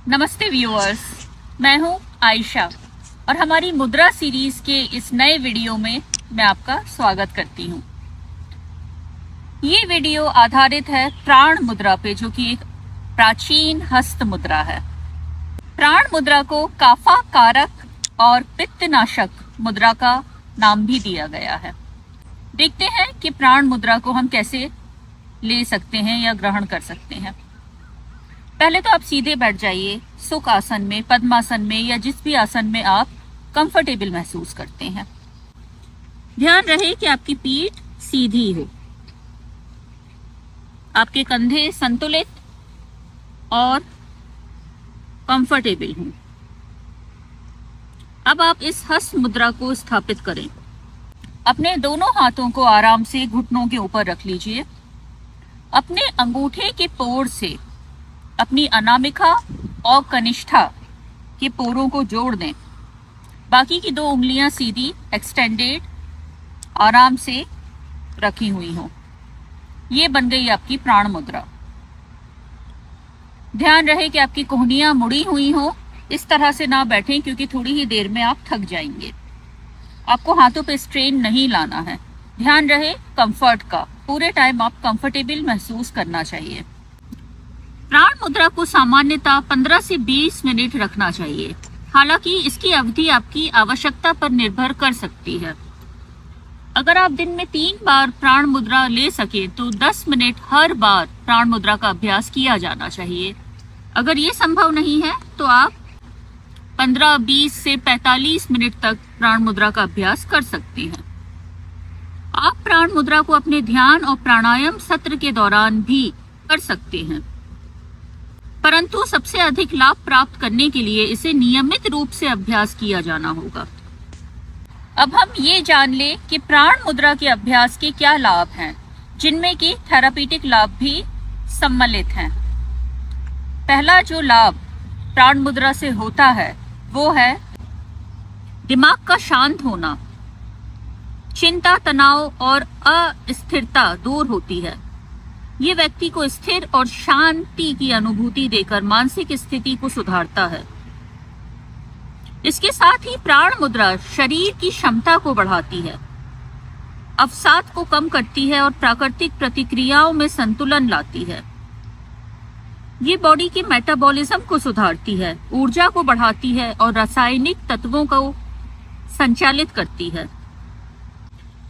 नमस्ते व्यूअर्स, मैं हूं आयशा और हमारी मुद्रा सीरीज के इस नए वीडियो में मैं आपका स्वागत करती हूं। ये वीडियो आधारित है प्राण मुद्रा पे, जो कि एक प्राचीन हस्त मुद्रा है। प्राण मुद्रा को काफा कारक और पित्तनाशक मुद्रा का नाम भी दिया गया है। देखते हैं कि प्राण मुद्रा को हम कैसे ले सकते हैं या ग्रहण कर सकते हैं। पहले तो आप सीधे बैठ जाइए, सुख आसन में, पद्मासन में या जिस भी आसन में आप कंफर्टेबल महसूस करते हैं। ध्यान रहे कि आपकी पीठ सीधी हो, आपके कंधे संतुलित और कंफर्टेबल हों। अब आप इस हस्त मुद्रा को स्थापित करें। अपने दोनों हाथों को आराम से घुटनों के ऊपर रख लीजिए। अपने अंगूठे के पोर से अपनी अनामिका और कनिष्ठा के पोरों को जोड़ दें। बाकी की 2 उंगलियां सीधी एक्सटेंडेड आराम से रखी हुई हों। ये बन गई आपकी प्राण मुद्रा। ध्यान रहे कि आपकी कोहनियां मुड़ी हुई हों। इस तरह से ना बैठें क्योंकि थोड़ी ही देर में आप थक जाएंगे। आपको हाथों पे स्ट्रेन नहीं लाना है। ध्यान रहे कंफर्ट का, पूरे टाइम आप कंफर्टेबल महसूस करना चाहिए। प्राण मुद्रा को सामान्यतः 15 से 20 मिनट रखना चाहिए। हालांकि इसकी अवधि आपकी आवश्यकता पर निर्भर कर सकती है। अगर आप दिन में 3 बार प्राण मुद्रा ले सके तो 10 मिनट हर बार प्राण मुद्रा का अभ्यास किया जाना चाहिए। अगर ये संभव नहीं है तो आप 15, 20 से 45 मिनट तक प्राण मुद्रा का अभ्यास कर सकते हैं। आप प्राण मुद्रा को अपने ध्यान और प्राणायाम सत्र के दौरान भी कर सकते हैं, परंतु सबसे अधिक लाभ प्राप्त करने के लिए इसे नियमित रूप से अभ्यास किया जाना होगा। अब हम ये जान ले कि प्राण मुद्रा के अभ्यास के क्या लाभ हैं, जिनमें कि थेरापीटिक लाभ भी सम्मिलित हैं। पहला जो लाभ प्राण मुद्रा से होता है वो है दिमाग का शांत होना। चिंता, तनाव और अस्थिरता दूर होती है। ये व्यक्ति को स्थिर और शांति की अनुभूति देकर मानसिक स्थिति को सुधारता है। इसके साथ ही प्राण मुद्रा शरीर की क्षमता को बढ़ाती है, अवसाद को कम करती है और प्राकृतिक प्रतिक्रियाओं में संतुलन लाती है। ये बॉडी के मेटाबॉलिज्म को सुधारती है, ऊर्जा को बढ़ाती है और रासायनिक तत्वों को संचालित करती है।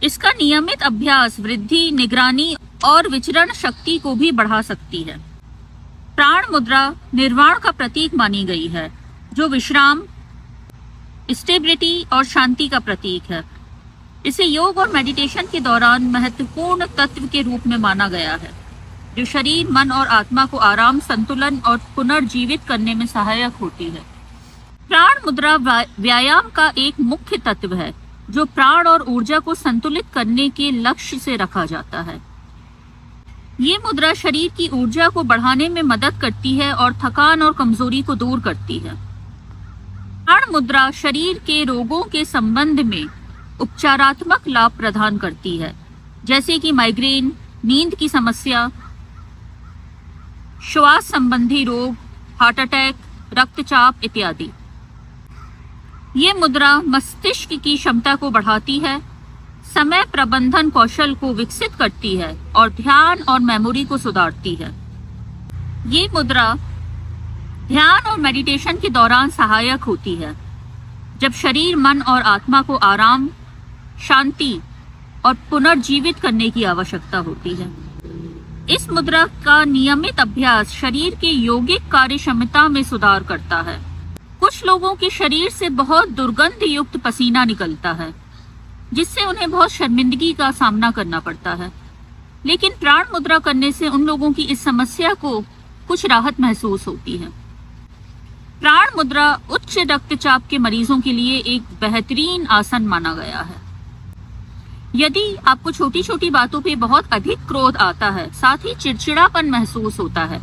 इसका नियमित अभ्यास वृद्धि, निगरानी और विचरण शक्ति को भी बढ़ा सकती है। प्राण मुद्रा निर्वाण का प्रतीक मानी गई है, जो विश्राम, स्टेबिलिटी और शांति का प्रतीक है। इसे योग और मेडिटेशन के दौरान महत्वपूर्ण तत्व के रूप में माना गया है, जो शरीर, मन और आत्मा को आराम, संतुलन और पुनर्जीवित करने में सहायक होती है। प्राण मुद्रा व्यायाम का एक मुख्य तत्व है, जो प्राण और ऊर्जा को संतुलित करने के लक्ष्य से रखा जाता है। ये मुद्रा शरीर की ऊर्जा को बढ़ाने में मदद करती है और थकान और कमजोरी को दूर करती है। प्राण मुद्रा शरीर के रोगों के संबंध में उपचारात्मक लाभ प्रदान करती है, जैसे कि माइग्रेन, नींद की समस्या, श्वास संबंधी रोग, हार्ट अटैक, रक्तचाप इत्यादि। ये मुद्रा मस्तिष्क की क्षमता को बढ़ाती है, समय प्रबंधन कौशल को विकसित करती है और ध्यान और मेमोरी को सुधारती है। ये मुद्रा ध्यान और मेडिटेशन के दौरान सहायक होती है, जब शरीर, मन और आत्मा को आराम, शांति और पुनर्जीवित करने की आवश्यकता होती है। इस मुद्रा का नियमित अभ्यास शरीर के यौगिक कार्य क्षमता में सुधार करता है। कुछ लोगों के शरीर से बहुत दुर्गंध युक्त पसीना निकलता है, जिससे उन्हें बहुत शर्मिंदगी का सामना करना पड़ता है, लेकिन प्राण मुद्रा करने से उन लोगों की इस समस्या को कुछ राहत महसूस होती है। प्राण मुद्रा उच्च रक्तचाप के मरीजों के लिए एक बेहतरीन आसन माना गया है। यदि आपको छोटी छोटी बातों पे बहुत अधिक क्रोध आता है, साथ ही चिड़चिड़ापन महसूस होता है,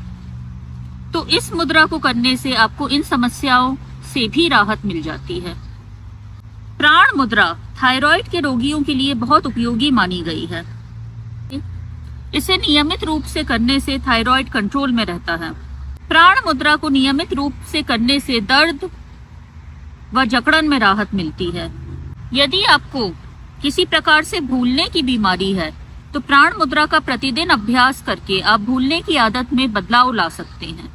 तो इस मुद्रा को करने से आपको इन समस्याओं से भी राहत मिल जाती है। प्राण मुद्रा थायराइड के रोगियों के लिए बहुत उपयोगी मानी गई है। इसे नियमित रूप से करने से थायराइड कंट्रोल में रहता है। प्राण मुद्रा को नियमित रूप से करने से दर्द व जकड़न में राहत मिलती है। यदि आपको किसी प्रकार से भूलने की बीमारी है तो प्राण मुद्रा का प्रतिदिन अभ्यास करके आप भूलने की आदत में बदलाव ला सकते हैं।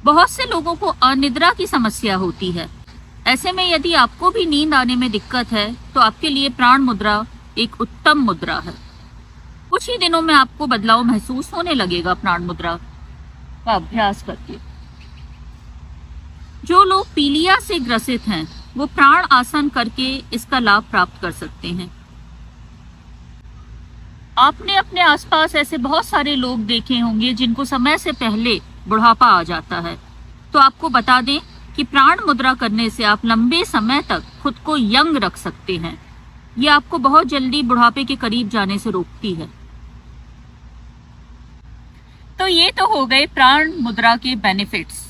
बहुत से लोगों को अनिद्रा की समस्या होती है। ऐसे में यदि आपको भी नींद आने में दिक्कत है तो आपके लिए प्राण मुद्रा एक उत्तम मुद्रा है। कुछ ही दिनों में आपको बदलाव महसूस होने लगेगा प्राण मुद्रा का अभ्यास करके। जो लोग पीलिया से ग्रसित हैं वो प्राण आसन करके इसका लाभ प्राप्त कर सकते हैं। आपने अपने आसपास ऐसे बहुत सारे लोग देखे होंगे जिनको समय से पहले बुढ़ापा आ जाता है। तो आपको बता दें कि प्राण मुद्रा करने से आप लंबे समय तक खुद को यंग रख सकते हैं। ये आपको बहुत जल्दी बुढ़ापे के करीब जाने से रोकती है। तो ये तो हो गए प्राण मुद्रा के बेनिफिट्स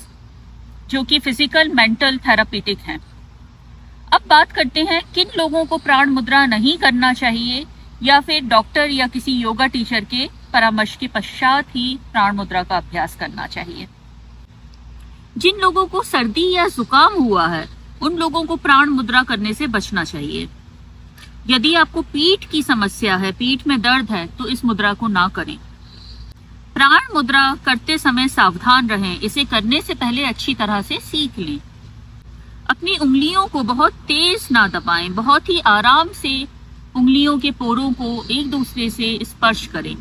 जो कि फिजिकल, मेंटल, थेरापीटिक हैं। अब बात करते हैं किन लोगों को प्राण मुद्रा नहीं करना चाहिए या फिर डॉक्टर या किसी योगा टीचर के परामर्श के पश्चात ही प्राण मुद्रा का अभ्यास करना चाहिए। जिन लोगों को सर्दी या जुकाम हुआ है उन लोगों को प्राण मुद्रा करने से बचना चाहिए। यदि आपको पीठ की समस्या है, पीठ में दर्द है, तो इस मुद्रा को ना करें। प्राण मुद्रा करते समय सावधान रहें। इसे करने से पहले अच्छी तरह से सीख लें। अपनी उंगलियों को बहुत तेज ना दबाएं, बहुत ही आराम से उंगलियों के पोरों को एक दूसरे से स्पर्श करें।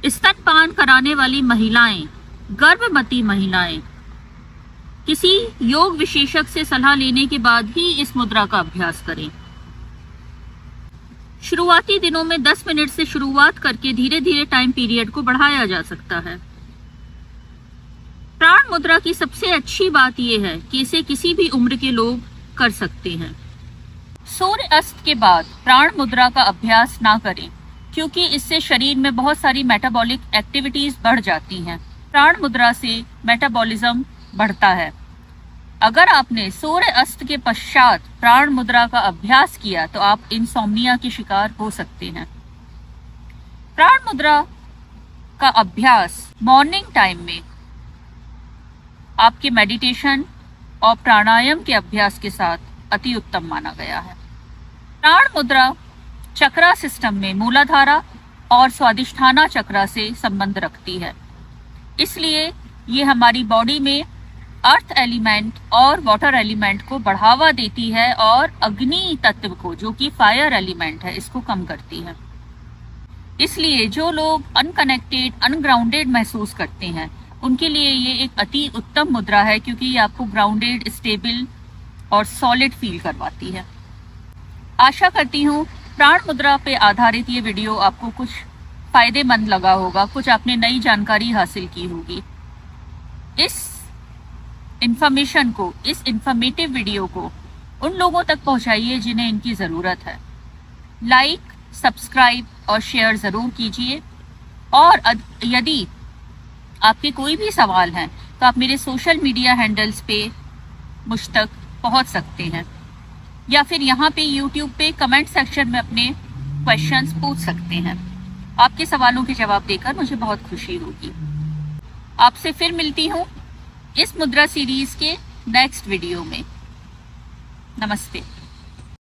स्तनपान कराने वाली महिलाएं, गर्भवती महिलाएं किसी योग विशेषज्ञ से सलाह लेने के बाद ही इस मुद्रा का अभ्यास करें। शुरुआती दिनों में 10 मिनट से शुरुआत करके धीरे धीरे टाइम पीरियड को बढ़ाया जा सकता है। प्राण मुद्रा की सबसे अच्छी बात यह है कि इसे किसी भी उम्र के लोग कर सकते हैं। सूर्य अस्त के बाद प्राण मुद्रा का अभ्यास ना करें क्योंकि इससे शरीर में बहुत सारी मेटाबॉलिक एक्टिविटीज बढ़ जाती हैं। प्राण मुद्रा से मेटाबॉलिज्म बढ़ता है। अगर आपने सूर्य अस्त के पश्चात प्राण मुद्रा का अभ्यास किया तो आप इंसोम्निया के शिकार हो सकते हैं। प्राण मुद्रा का अभ्यास मॉर्निंग टाइम में आपके मेडिटेशन और प्राणायाम के अभ्यास के साथ अति उत्तम माना गया है। प्राण मुद्रा चक्रा सिस्टम में मूलाधारा और स्वादिष्ठाना चक्रा से संबंध रखती है। इसलिए ये हमारी बॉडी में अर्थ एलिमेंट और वाटर एलिमेंट को बढ़ावा देती है और अग्नि तत्व को, जो कि फायर एलिमेंट है, इसको कम करती है। इसलिए जो लोग अनकनेक्टेड, अनग्राउंडेड महसूस करते हैं उनके लिए ये एक अति उत्तम मुद्रा है क्योंकि ये आपको ग्राउंडेड, स्टेबल और सॉलिड फील करवाती है। आशा करती हूँ प्राण मुद्रा पे आधारित ये वीडियो आपको कुछ फायदेमंद लगा होगा, कुछ आपने नई जानकारी हासिल की होगी। इस इंफॉर्मेशन को, इस इंफॉर्मेटिव वीडियो को उन लोगों तक पहुंचाइए जिन्हें इनकी जरूरत है। लाइक, सब्सक्राइब और शेयर जरूर कीजिए। और यदि आपके कोई भी सवाल हैं तो आप मेरे सोशल मीडिया हैंडल्स पे मुझ तक पहुंच सकते हैं या फिर यहाँ पे यूट्यूब पे कमेंट सेक्शन में अपने क्वेश्चंस पूछ सकते हैं। आपके सवालों के जवाब देकर मुझे बहुत खुशी होगी। आपसे फिर मिलती हूँ इस मुद्रा सीरीज के नेक्स्ट वीडियो में। नमस्ते।